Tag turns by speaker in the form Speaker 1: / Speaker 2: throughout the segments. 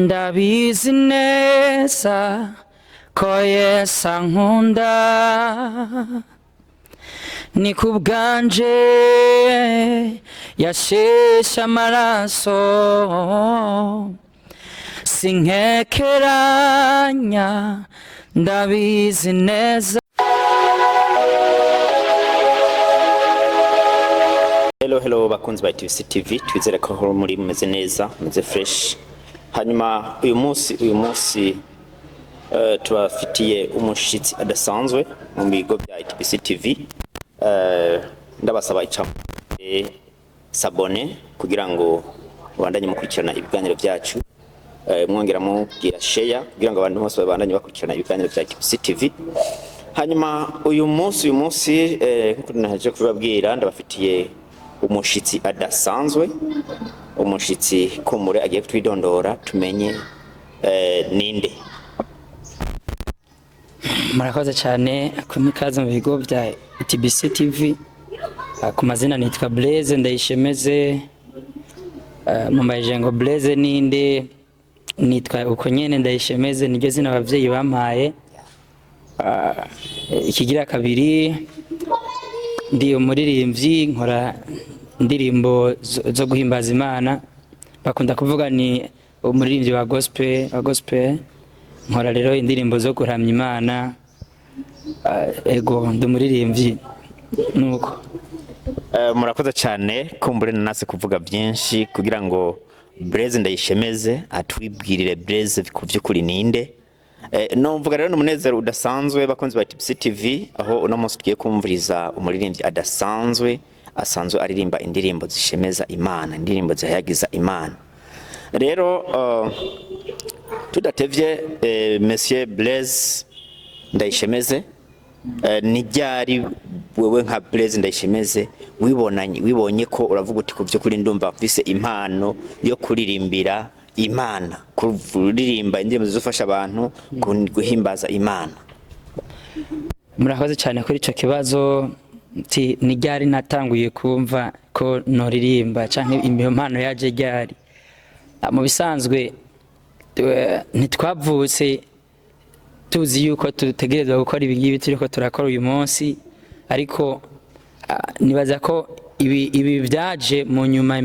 Speaker 1: Ndabizi neza ko Yesu ankunda ni kubwanje yasheshe amaraso sinkekeranya ndabizi neza.
Speaker 2: Hello bakunzi ba ETBC-TV, twizere ko muri mumeze neza, meze fresh. Hanyuma uyu munsi tubafitiye umushitsi adasanzwe mu bigo bya ETBC-TV. Ndabasaba icamo sabone kugira ngo bandanye mukurikirana ibiganiro byacu, mwongera mugira share kugira ngo abantu bose babandanye bakurikirana ibiganiro bya ETBC-TV. Hanyuma uyu munsi nkuko naje kubabwira ndabafitiye umushitsi adasanzwe, umushitsi kumure agiye kutwidondora tumenye ninde.
Speaker 1: Murakoze cyane kumikaze mu bigo bya ETBC-TV. Ku mazina nitwa Blaise Ndayishemeze. Mumbaje ngo Blaise ninde, nitwa uko nyene Ndayishemeze, niryo zina abavyeyi bampaye. Ikigira kabiri ndi umuririmbyi, nkora indirimbo zo guhimbaza Imana, bakunda kuvuga ni umuririmbyi wa gospel. Nkora rero indirimbo zo kuramya Imana, ego ndi umuririmbyi nuko.
Speaker 2: Murakoze cyane kumbure nase kuvuga byinshi kugira ngo Blaise Ndayishemeze atwibwirire Blaise ku byukuri ninde. No mvuga rero n'umunezero udasanzwe bakunzi ba ETBC-TV, aho uno munsi tugiye kumviriza umuririmbyi adasanzwe asanzwe aririmba indirimbo zishemeza Imana, indirimbo zihayagiza Imana. Rero tudatevye Monsieur Blaise Ndayishemeze, nijyari wewe nka Blaise Ndayishemeze wibonye ko uravuga uti ku byo kuri ndumva mfise impano yo kuririmbira Imana, kuririmba indirimbo zizofasha abantu guhimbaza Imana?
Speaker 1: Murakoze cyane kuri ico kibazo. Nijyari natanguye kumva ko noririmba canke impano yaje ryari. Mu bisanzwe ntitwavutse tuzi yuko tutegerezwa gukora ibingibi turiko turakora uyu munsi, ariko nibaza ko ibi byaje mu nyuma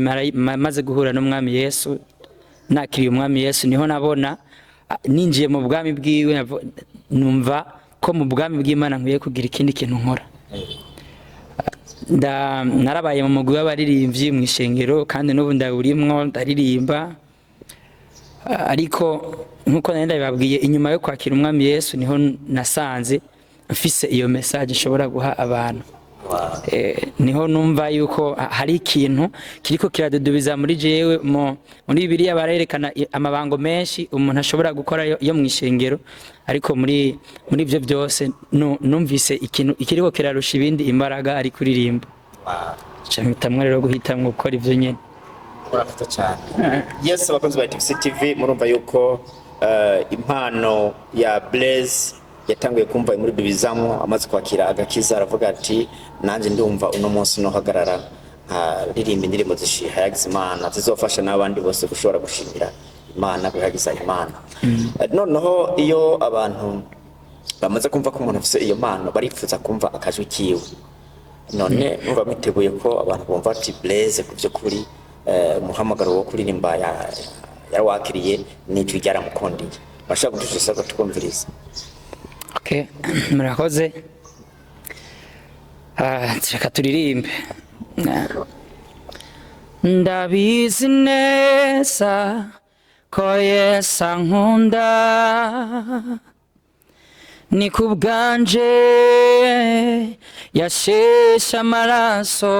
Speaker 1: maze guhura n'umwami Yesu. Nakiriye umwami Yesu niho nabona ninjiye mu bwami bwiwe, numva ko mu bwami bw'Imana nkwiye kugira ikindi kintu nkora. Narabaye mu mugwi w'abaririmbyi mu ishengero kandi n'ubu ndawurimwo ndaririmba, ariko nkuko nari ndabibabwiye, inyuma yo kwakira umwami Yesu niho nasanze mfise iyo message nshobora guha abantu. Niho numva yuko hari ikintu kiriko kiradudubiza muri jewe. Muri Bibiliya barerekana amabango menshi umuntu ashobora gukora yo mu ishengero, ariko muri ivyo byose numvise ikintu ikiriko kirarusha ibindi imbaraga ari kuririmba. Cyamitamwe rero guhitamwe gukora ivyo nyene.
Speaker 2: Murakoze cyane. Yes, bakunzi ba ETBC-TV, murumva yuko impano ya Blaise yatanguye kumva muri dubizamo, amaze kwakira agakiza aravuga ati nanje ndumva uno munsi no hagarara ririmba indirimbo zishihayagiza Imana zizofasha n'abandi bose gushobora gushimira Imana, guhayagiza Imana. Noneho iyo abantu bamaze kumva ko umuntu afite iyo mpano barifuza kumva akajwi kiwe. None numva mwiteguye ko abantu bumva ati Blaise ku byo kuri Muhamagaro wo kuririmba yarwakiriye n'ijwi ryaramukundiye, bashaka kudushisa ko tukumviriza.
Speaker 1: Okay, murakoze. Reka turirimbe. Ndabizi neza ko Yesu ankunda ni kubwanje yasheshe amaraso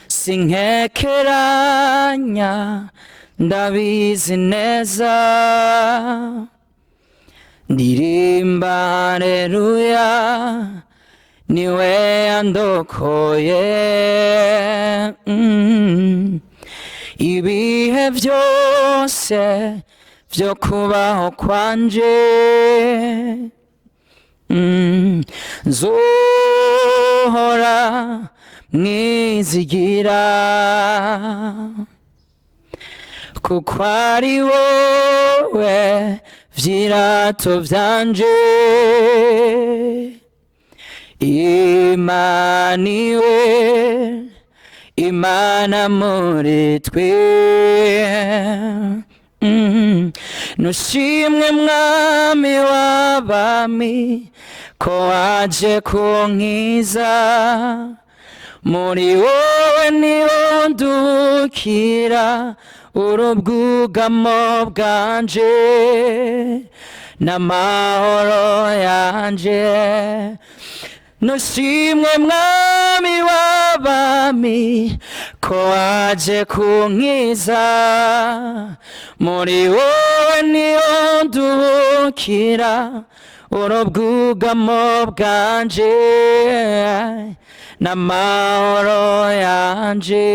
Speaker 1: sinkekeranya ndabizi neza. Ndirimba haleluya niwe yandokoye, ibihe byose byo kubaho kwanje nzohora mwizigira kuko ari wowe vyirato vyanje imaniwe imana muri twe nushimwe mwami w'abami ko waje kunkiza muri wowe niho ndukira urubwugamo bwanje n'amahoro yanje nushimwe mwami w'abami ko waje kunkiza muri wowe niho ndukira urubwugamo bwanje n'amahoro yanje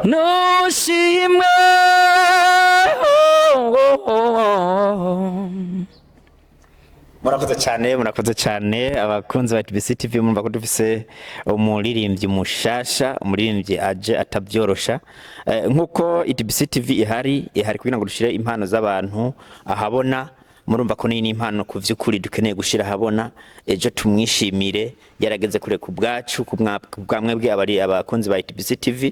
Speaker 1: nushimwe
Speaker 2: murakoze cyane abakunzi ba ETBC-TV mumva ko dufise umuririmbyi mushasha umuririmbyi aje atabyorosha nkuko ETBC-TV ihari kugira ngo dushire impano z'abantu ahabona murumva ko ni impano ku vy'ukuri dukeneye gushira habona ejo tumwishimire yarageze kure ku bwacu ku bwamwe bwe abari abakunzi ba ETBC-TV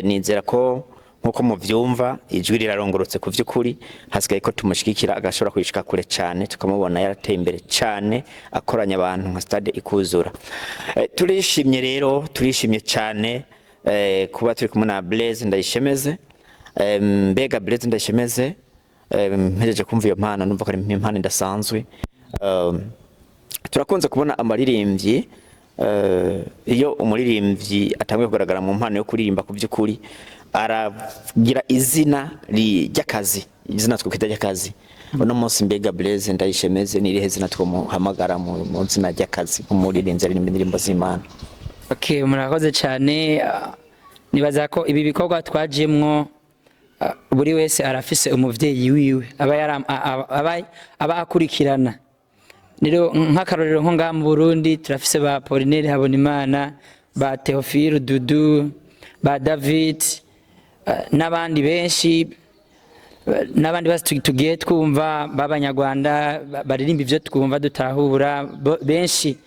Speaker 2: nizera ko nkuko muvyumva ijwi rirarongorotse ku vy'ukuri hasigaye ko tumushikikira agashobora kwishika kure cyane tukamubona yarateye imbere cyane akoranya abantu nka stade ikuzura turishimye cyane kuba turi kumwe na Blaise Ndayishemeze mbega Blaise Ndayishemeze mpejeje kumva iyo mpano numva ko ari impano idasanzwe turakunze kubona amaririmbyi iyo umuririmbyi atangwe kugaragara mu mpano yo kuririmba ku by'ukuri aragira izina ry'akazi izina twita ry'akazi uno munsi mbega Blaise Ndayishemeze nirihe zina twomuhamagara mu zina ry'akazi umuririmbyi aririmba indirimbo z'Imana.
Speaker 1: Okay, murakoze cyane nibaza ko ibi bikorwa twajemwo buri wese arafise umuvyeyi wiwe aba akurikirana rero nk'akarorero nko ngaha mu Burundi turafise ba Pauline Habonimana ba Theophile Dudu ba David n'abandi benshi n'abandi basi tugiye twumva b'abanyarwanda baririmba ivyo twumva dutahura benshi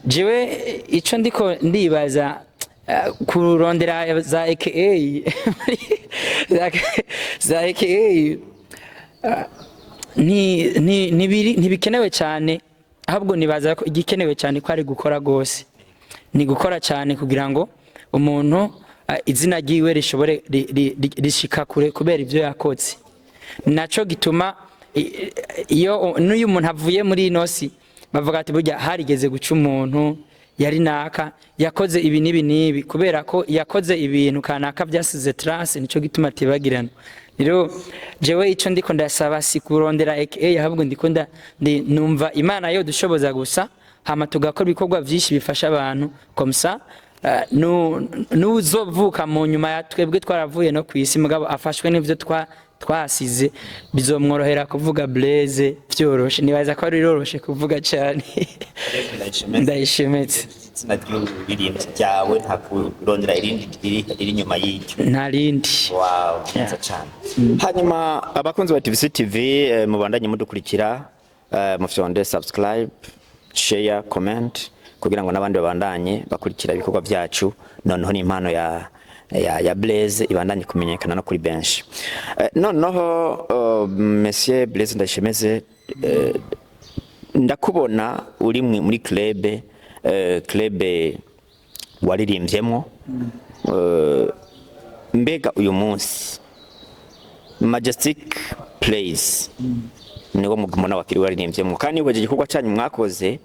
Speaker 1: jewe ico ndiko ndibaza kurondera za AKA za AKA ntibikenewe cyane ahubwo nibaza ko igikenewe cyane ko ari gukora gose ni gukora cyane kugira ngo umuntu izina ryiwe rishobore rishika kure kubera ivyo yakotse naco gituma iyo n'uyu umuntu avuye muri inosi bavuga ati burya harigeze guca umuntu yari naka yakoze ibi nibi kubera ko yakoze ibintu kanaka byasize trace nico gituma tibagirana rero jewe ico ndiko ndasaba si kurondera AKA ahubwo ndiko numva Imana yo dushoboza gusa hama tugakora ibikorwa byinshi bifasha abantu komsa nuzovuka mu nyuma ya twebwe twaravuye no kwisi mugabo afashwe n'ivyo twasize bizomworohera kuvuga Blaise byoroshe nibaza ko ari roroshe kuvuga cyane Ndayishemeze
Speaker 2: izina ry'uririmbyi ryawe nta kurondera irindi iri nyuma y'icyo
Speaker 1: nta rindi.
Speaker 2: Wow, neza cyane. Hanyuma abakunzi ba ETBC-TV mubandanye mudukurikira mufyonde subscribe share comment kugira ngo nabandi babandanye bakurikira ibikorwa byacu noneho ni impano ya Blaise ibandanye kumenyekana no kuri benshi noneho monsieur Blaise Ndayishemeze ndakubona uri muri club waririmbyemo mbega uyu munsi Majestic Place niwo mugumona wakiri waririmbyemo kandi ubaje igikorwa cyanyu mwakoze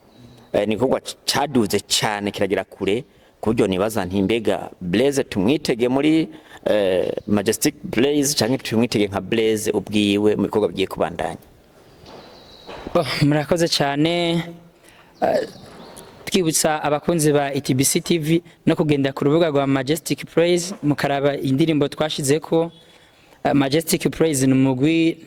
Speaker 2: ni igikorwa caduze cyane kiragira kure kubyo nibaza nti mbega Blaise tumwitege muri Majestic Place cyangwa tumwitege nka Blaise ubwiwe mu bikorwa bigiye kubandanya.
Speaker 1: Murakoze cyane twibutsa abakunzi ba ETBC-TV no kugenda ku rubuga rwa Majestic Place mukaraba indirimbo twashizeko. Majestic Place ni umugwi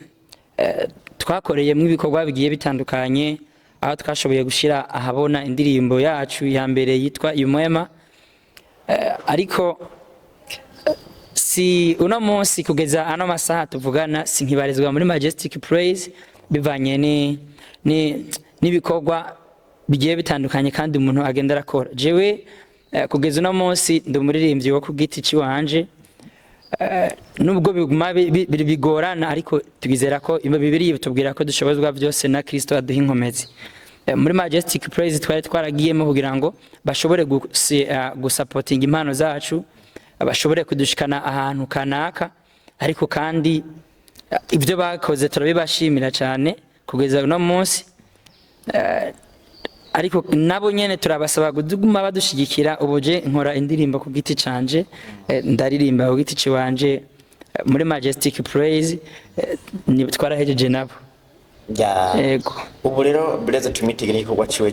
Speaker 1: twakoreyemo ibikorwa bigiye bitandukanye aho twashoboye gushira ahabona indirimbo yacu ya mbere yitwa Imana ariko si uno munsi kugeza ano masaha tuvugana sinkibarizwa muri Majestic Praise bivanye n'ibikorwa bigiye bitandukanye kandi umuntu agenda arakora. Jewe kugeza uno munsi ndi umuririmbyi wo ku giti ciwanje, nubwo bigorana ariko tugizera ko Bibiliya bitubwira ko dushobozwa byose na Kristo aduha inkomezi. Muri Majestic Praise twari twaragiyemo kugira ngo bashobore gusapotinga impano zacu, bashobore kudushikana ahantu kanaka, ariko kandi ibyo bakoze turabibashimira cyane kugeza uno munsi. Ariko nabo nyene turabasaba kuguma badushigikira. Ubuje nkora indirimbo ku giti canje, ndaririmba ku giti ciwanje muri Majestic Praise, ni twarahejeje nabo.
Speaker 2: Yego. Ubu rero Blaise tumwitege n'igikorwa ciwe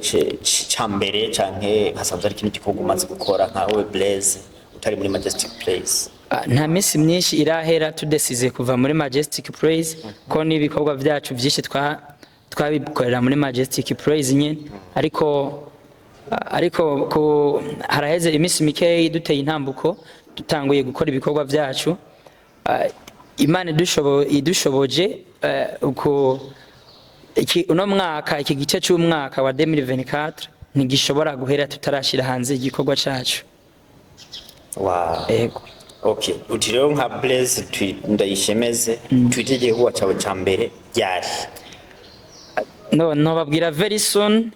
Speaker 2: cyambere canke hasanzwe ari kintu gikorwa umaze gukora nkawe Blaise utari muri Majestic Praise?
Speaker 1: Nta minsi myinshi irahera tudesize kuva muri Majestic Praise, ko n'ibikorwa byacu byinshi twabikorera muri Majestic Praise nyene, ariko ko haraheze iminsi mikeyi duteye intambuko dutanguye gukora ibikorwa byacu. Imana idushoboje uko uno mwaka, iki gice cy'umwaka wa 2024 ntigishobora guhera tutarashira hanze igikorwa cyacu.
Speaker 2: Wow. Ego. Okay, utiriho nka Blaise Ndayishemeze twitege huwa cyawe cyambere ryari?
Speaker 1: No babwira very soon,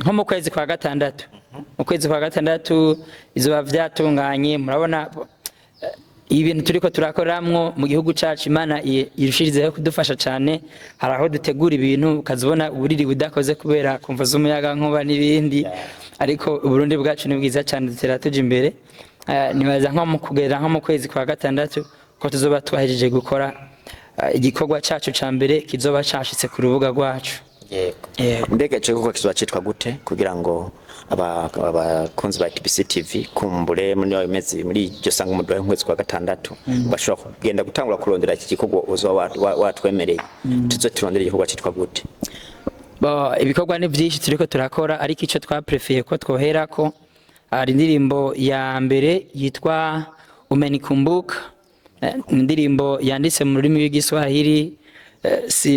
Speaker 1: nko mu kwezi kwa gatandatu. Mu kwezi kwa gatandatu izuba vyatunganye, murabona ibintu turiko turakoramwo mu gihugu cyacu. Imana irushirizeho kudufasha cyane, haraho dutegura ibintu ukazibona uburiri budakoze kubera kumva z'umuyaga nkuba n'ibindi, ariko Uburundi bwacu ni bwiza cyane, dutera tuje imbere. Nibaza nko mu kugera nko mu kwezi kwa gatandatu ko tuzoba twahejeje gukora igikorwa cyacu cyambere kizoba cyashitse ku rubuga rwacu.
Speaker 2: Yego. Mbega cyo kuko kizoba citwa gute kugira ngo abakunzi ba ETBC-TV kumbure muri ayo mezi muri iryo sanga mu kwezi kwa gatandatu bashobora kugenda gutangura kurondera iki gikorwa uzoba watwemereye, tuzotirondera igikorwa citwa gute?
Speaker 1: Ibikorwa ni byinshi turiko turakora, ariko icyo twaprefeye ko twoherako ari indirimbo ya mbere yitwa Umenikumbuka, indirimbo yanditse mu rurimi rw'Igiswahili.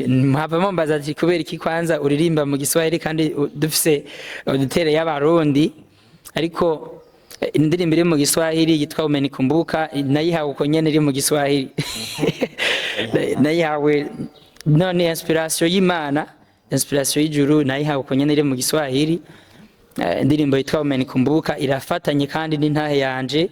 Speaker 1: Mpavamo mbaza ati kubera iki kwanza uririmba mu Giswahili kandi dufise udutere y'Abarundi, ariko indirimbo iri mu Giswahili yitwa Umenikumbuka nayihawe uko nyene iri mu Giswahili. Nayihawe none inspiration y'Imana, inspiration y'ijuru, nayihawe uko nyene iri mu Giswahili. Indirimbo yitwa Umenikumbuka irafatanye kandi n'intahe yanje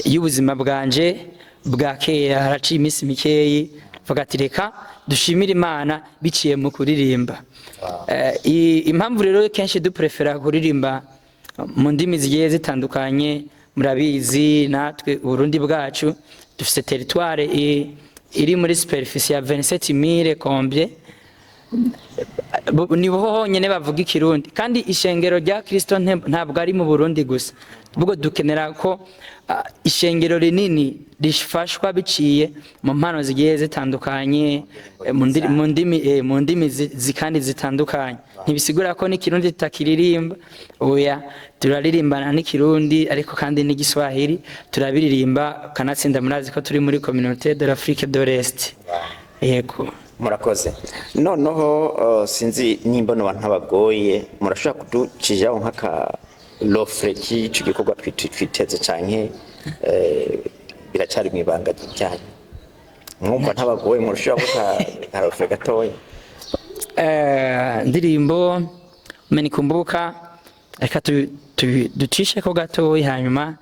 Speaker 1: y'ubuzima bwanje bwa kera. Haraciye iminsi mikeyi vuga ati reka dushimira Imana biciye mu kuririmba. Impamvu rero kenshi duprefera kuririmba mu ndimi zigiye zitandukanye, murabizi natwe Uburundi bwacu dufite territoire iri muri superficie ya 27000 combien, niho honyene bavuga ikirundi, kandi ishengero rya Kristo ntabwo ari mu Burundi gusa. Ubwo dukenera ko ishengero rinini rifashwa biciye mu mpano zigiye zitandukanye, mu ndimi kandi zitandukanye. Ntibisigura ko n'ikirundi tutakiririmba, oya turaririmbana n'ikirundi ariko kandi n'igiswahili turabiririmba, kanatsinda murazi ko turi muri communauté de l'Afrique de l'Est. Yego.
Speaker 2: Murakoze. Noneho sinzi nimba no bantabagoye, murashaka kuducijaho nkaka lofre cy'icyo gikorwa twiteze canke biracari mu ibanga ry'icyanyu? Mwumva ntabagoye murashaka kuka lofre gatoya?
Speaker 1: Ndirimbo Umenikumbuka reka ducishe ko gatoya, hanyuma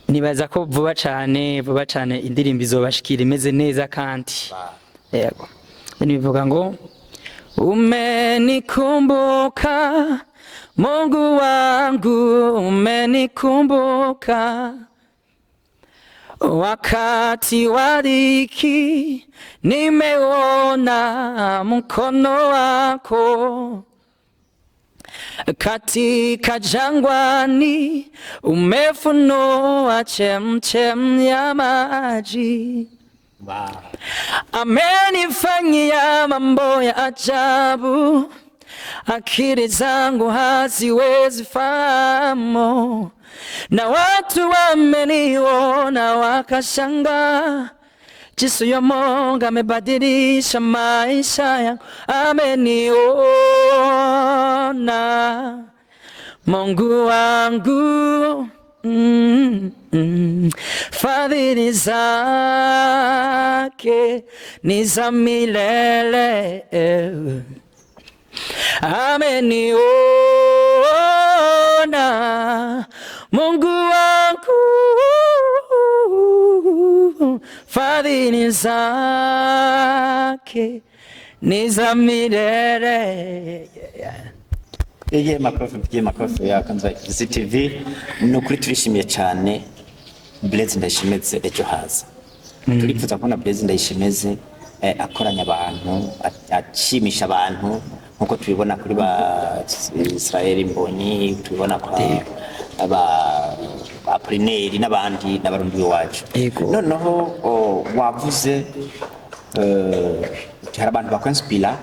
Speaker 1: nibaza ko vuba cyane indirimbo izobashikira imeze neza kandi. Yego. Nivuga ngo umenikumbuka Mungu wangu, umenikumbuka wakati wa dhiki, nimeona mkono wako katika jangwani, umefunua chemchem ya maji. Amenifanyia mambo ya ajabu, akili zangu haziwezi fahamu. na watu wameniona wakashangaa, jinsi huyo Mungu amebadilisha maisha yangu. Ameniona Mungu wangu, fadhili zake ni za milele. Ameniona Mungu wangu, fadhili zake ni za milele.
Speaker 2: Yeye makofi ya kanza ITV no kuri turishimiye cyane Blaise Ndayishemeze ejo haza. Turifuza kubona Blaise Ndayishemeze akoranya abantu, acimisha abantu nkuko tubibona kuri ba Israel Mbonyi, tubibona kwa Aprineri n'abandi n'abarundi b'iwacu. Noneho wavuze hari abantu bakwenspira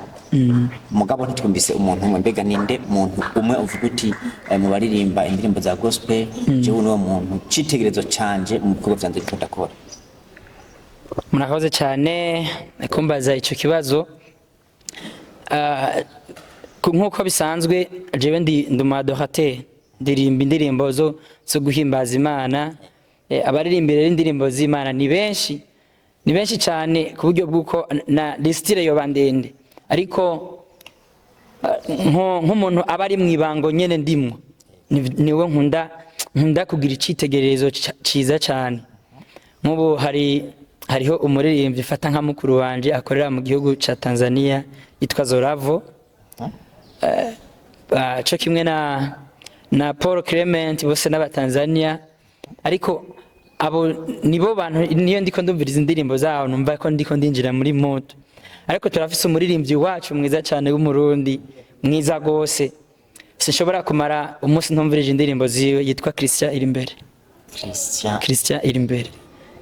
Speaker 2: mugabo ntitwumvise umuntu umwe, mbega ninde muntu umwe uvuga uti mu baririmba indirimbo za gospel jewe n'uwo muntu citegerezo canje mu bikorwa vyanje ndakora?
Speaker 1: Murakoze cyane kumbaza ico kibazo. Nkuko bisanzwe jewe ndi umuadorateur, ndirimba indirimbo zo guhimbaza Imana. Abaririmbira indirimbo z'Imana ni benshi cyane ku buryo bw'uko na listire yo bandende, ariko nk'umuntu aba ari mwibango nyene ndimwo niwe nkunda kugira icitegererezo ciza cyane. Nk'ubu hariho umuririmbyi fata nka mukuru wanje akorera mu gihugu ca Tanzania yitwa Zoravo, cyo kimwe na Paul Clement, bose n'abatanzania, ariko abo nibo bantu niyo ndiko ndumviriza indirimbo zabo numva ko ndiko ndinjira muri moto. Ariko turafise umuririmbyi wacu mwiza cyane w'umurundi, mwiza gose, sinshobora kumara umunsi ntumvirije indirimbo ziwe, yitwa Christian Irimbere.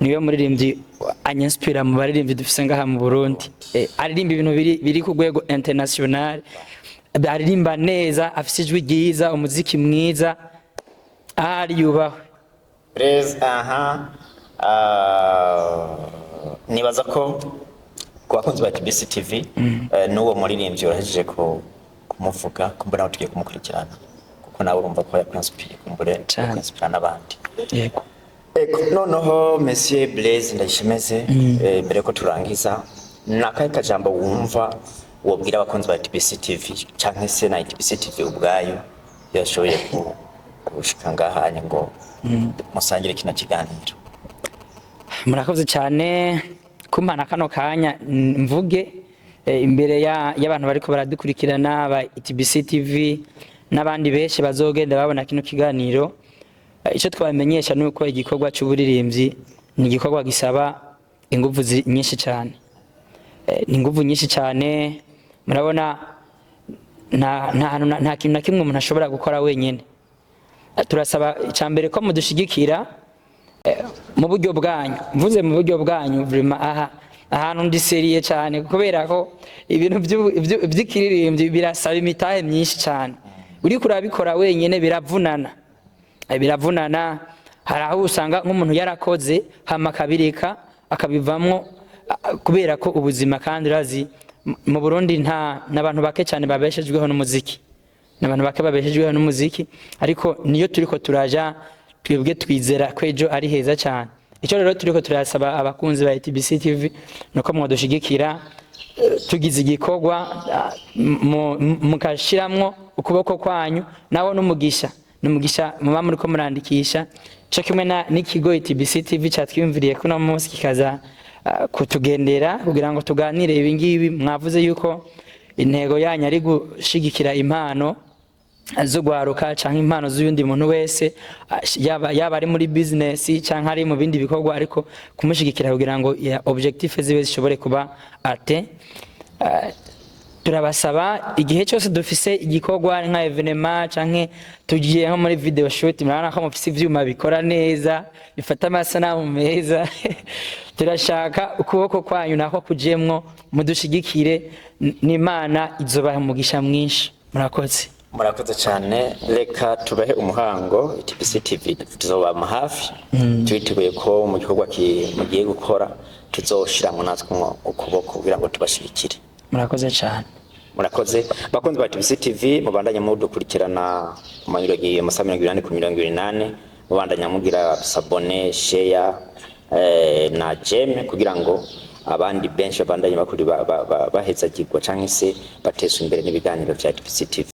Speaker 1: Niwe muririmbyi anyanspira mu baririmbyi dufise ngaha mu Burundi. Aririmba ibintu biri ku rwego international, aririmba neza, afise ijwi ryiza, umuziki mwiza, ari yubahwe.
Speaker 2: Blaise, nibaza ko bakunzi ba ETBC-TV n'uwo muririmbyi urahejeje kumuvuga, kumbura nawe tugiye kumukurikirana kuko nawe urumva ko yakwanspire, kumbure yakwanspira n'abandi.
Speaker 1: Yego.
Speaker 2: Noneho Monsieur Blaise Ndayishemeze, mbere ko turangiza, nakaye kajambo wumva wobwira abakunzi ba ETBC-TV canke se na ETBC-TV ubwayo yashoboye kushika ngaha ngo musangire kino kiganiro?
Speaker 1: Murakoze cyane kumpana kano kanya mvuge imbere y'abantu bariko baradukurikirana ba ETBC-TV n'abandi benshi bazogenda babona kino kiganiro. Icyo twabamenyesha nuko igikorwa cy'uburirimbyi ni igikorwa gisaba ingufu nyinshi cyane, ni ingufu nyinshi cyane. Murabona nta kintu na kimwe umuntu ashobora gukora wenyine. Turasaba cyambere ko mudushigikira mu buryo bwanyu, mvuze mu buryo bwanyu vraiment ahantu ndiseriye cyane, kubera ko ibintu by'ikiririmbyi birasaba imitahe myinshi cyane. Uri kurabikora wenyine biravunana. Hari aho usanga nk'umuntu yarakoze hama akabireka akabivamwo, kubera ko ubuzima kandi urazi mu Burundi n'abantu bake cyane babeshejweho n'umuziki, ariko niyo turiko turaja twebwe twizera ko ejo ari heza cyane. Icyo rero turiko turasaba abakunzi ba ETBC-TV nuko mwadushigikira, tugize igikorwa mukashiramwo ukuboko kwanyu, nawo n'umugisha muba muriko murandikisha, cyo kimwe n'ikigo ETBC-TV cyatwiyumviriye ko no munsi kikaza kutugendera kugira ngo tuganire ibingibi. Mwavuze yuko intego yanyu ari gushigikira impano zo gwaruka canke impano z'undi muntu wese, yaba ari muri business canke ari mu bindi bikorwa, ariko kumushigikira kugira ngo objectif zibe zishobore kuba ate. Turabasaba igihe cyose dufise igikorwa nka evenement canke tugiye nko muri video shoot, murabona ko mufise ivyuma bikora neza, bifata amasanamu meza. Turashaka ukuboko kwanyu nako kujemwo, mudushigikire, n'Imana izobaha umugisha mwinshi. Murakoze.
Speaker 2: murakoze cyane reka tubahe umuhango ETBC-TV tuzoba hafi twiteguye ko mu gikorwa mugiye gukora tuzoshiramwe natwe ukuboko kugira ngo tubashikire.
Speaker 1: Murakoze cyane.
Speaker 2: Murakoze bakunzi ba ETBC-TV mubandanye mudukurikirana ku manyuro giye amasaha 28 ku 28 mubandanye mugira sabone share na jeme kugira ngo abandi benshi bandanye bakuri bahezagirwa canke se batesha imbere n'ibiganiro vya ETBC-TV.